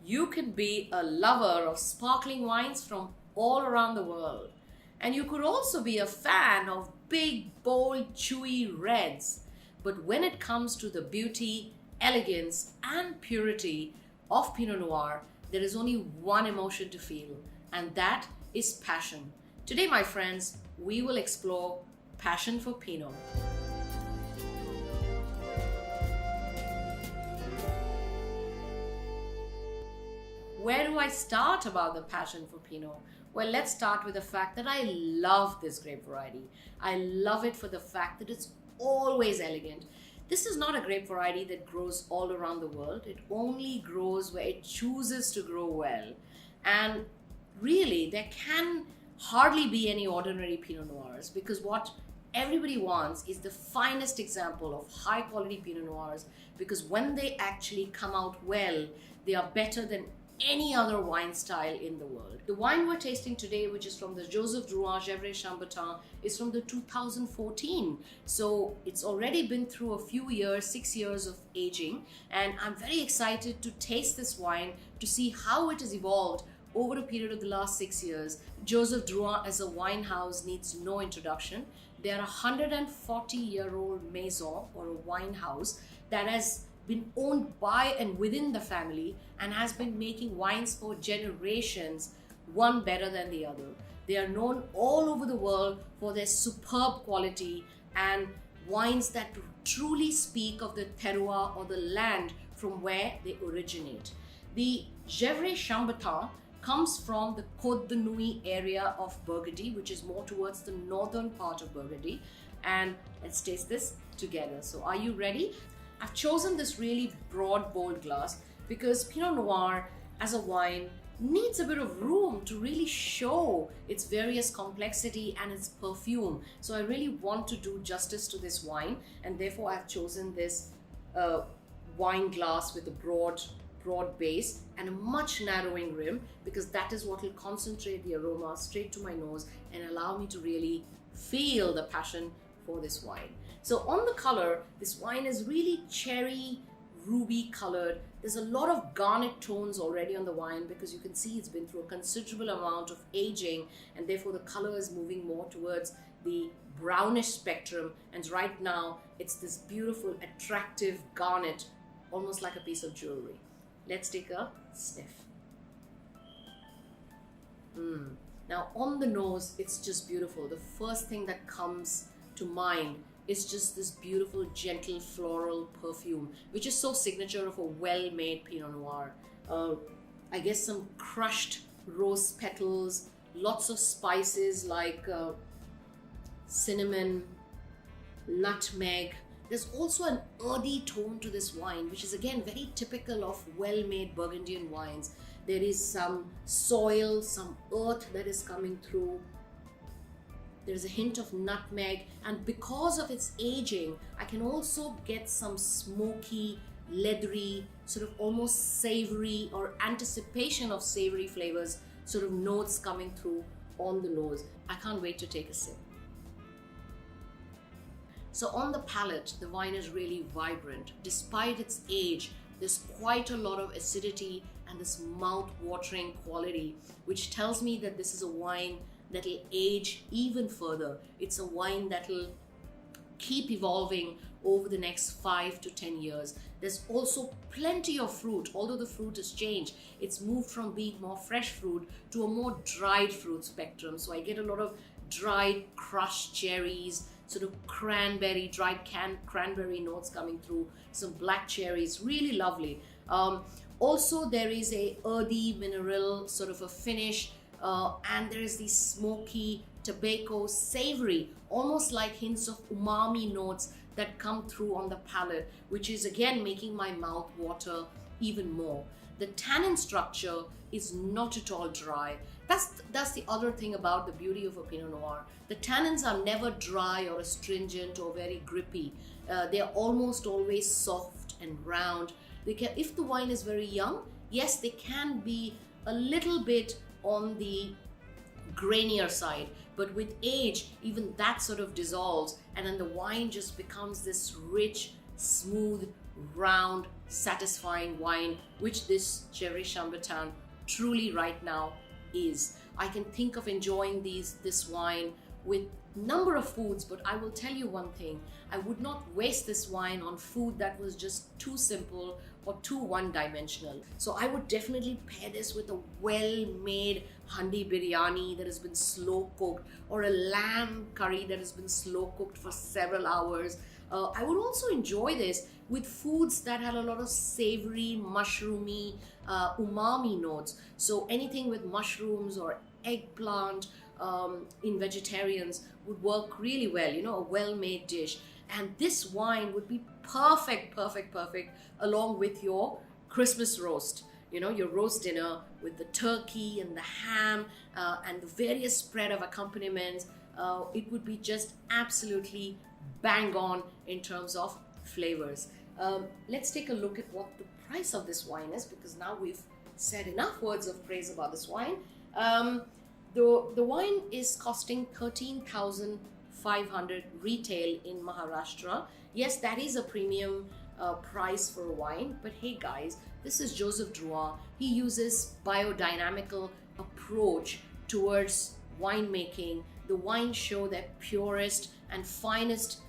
you can be a lover of sparkling wines from all around the world. And you could also be a fan of big, bold, chewy reds. But when it comes to the beauty, elegance, and purity of Pinot Noir, there is only one emotion to feel, and that is passion. Today, my friends, we will explore passion for Pinot. Where do I start about the passion for Pinot? Well, let's start with the fact that I love this grape variety. I love it for the fact that it's always elegant. This is not a grape variety that grows all around the world. It only grows where it chooses to grow well. And really, there can hardly be any ordinary Pinot Noirs, because what everybody wants is the finest example of high quality Pinot Noirs, because when they actually come out well, they are better than any other wine style in the world. The wine we're tasting today, which is from the Drouhin Gevrey Chambertin, is from the 2014. So it's already been through a few years, 6 years of aging, and I'm very excited to taste this wine to see how it has evolved over a period of the last 6 years. Joseph Drouhin as a wine house needs no introduction. They are a 140-year-old maison, or a wine house, that has been owned by and within the family and has been making wines for generations, one better than the other. They are known all over the world for their superb quality and wines that truly speak of the terroir, or the land from where they originate. The Gevrey Chambertin comes from the Côte de Nuit area of Burgundy, which is more towards the northern part of Burgundy. And let's taste this together. So are you ready? I've chosen this really broad, bold glass because Pinot Noir as a wine needs a bit of room to really show its various complexity and its perfume. So I really want to do justice to this wine, and therefore I've chosen this wine glass with a broad base and a much narrowing rim, because that is what will concentrate the aroma straight to my nose and allow me to really feel the passion for this wine. So on the color, this wine is really cherry, ruby colored. There's a lot of garnet tones already on the wine, because you can see it's been through a considerable amount of aging, and therefore the color is moving more towards the brownish spectrum. And right now it's this beautiful, attractive garnet, almost like a piece of jewelry. Let's take a sniff. Now on the nose, it's just beautiful. The first thing that comes to mind is just this beautiful, gentle, floral perfume, which is so signature of a well-made Pinot Noir. I guess some crushed rose petals, lots of spices like cinnamon, nutmeg. There's also an earthy tone to this wine, which is again very typical of well-made Burgundian wines. There is some soil, some earth that is coming through. There's a hint of nutmeg, and because of its aging, I can also get some smoky, leathery, sort of almost savory, or anticipation of savory flavors, sort of notes coming through on the nose. I can't wait to take a sip. So on the palate, the wine is really vibrant. Despite its age, there's quite a lot of acidity and this mouth-watering quality, which tells me that this is a wine that will age even further. It's a wine that will keep evolving over the next 5 to 10 years. There's also plenty of fruit. Although the fruit has changed, it's moved from being more fresh fruit to a more dried fruit spectrum. So I get a lot of dried crushed cherries, sort of cranberry, dried cranberry notes coming through, some black cherries, really lovely. Also there is a earthy mineral sort of a finish, and there is the smoky, tobacco, savory, almost like hints of umami notes that come through on the palate, which is again making my mouth water even more. The tannin structure is not at all dry. That's the other thing about the beauty of a Pinot Noir. The tannins are never dry or astringent or very grippy. They are almost always soft and round. If the wine is very young, yes, they can be a little bit on the grainier side, but with age, even that sort of dissolves, and then the wine just becomes this rich, smooth, round, satisfying wine, which this Gevrey Chambertin truly right now is. I can think of enjoying this wine with number of foods, but I will tell you one thing: I would not waste this wine on food that was just too simple or too one-dimensional. So I would definitely pair this with a well-made handi biryani that has been slow cooked, or a lamb curry that has been slow cooked for several hours. I would also enjoy this with foods that had a lot of savory, mushroomy, umami notes. So anything with mushrooms or eggplant in vegetarians would work really well, you know, a well-made dish. And this wine would be perfect along with your Christmas roast, you know, your roast dinner with the turkey and the ham and the various spread of accompaniments. It would be just absolutely bang on in terms of flavors. Let's take a look at what the price of this wine is, because now we've said enough words of praise about this wine. The wine is costing 13,500 retail in Maharashtra. Yes, that is a premium price for a wine, but hey guys, this is Joseph Drouhin. He uses biodynamical approach towards winemaking. The wines show their purest and finest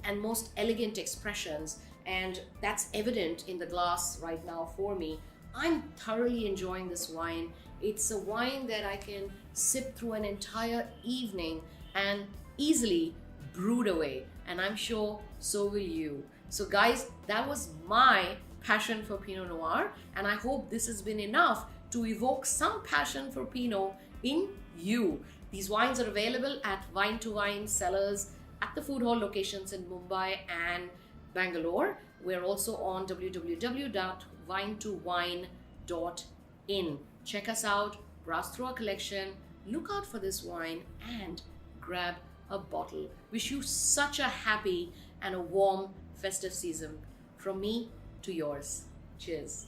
and most elegant expressions, and that's evident in the glass right now for me. I'm thoroughly enjoying this wine. It's a wine that I can sip through an entire evening and easily brood away, and I'm sure so will you. So guys, that was my passion for Pinot Noir, and I hope this has been enough to evoke some passion for Pinot in you. These wines are available at Wine to Wine cellars at the Foodhall locations in Mumbai and Bengaluru. We're also on www.winetowine.in. Check us out, browse through our collection, look out for this wine and grab a bottle. Wish you such a happy and a warm festive season. From me to yours. Cheers.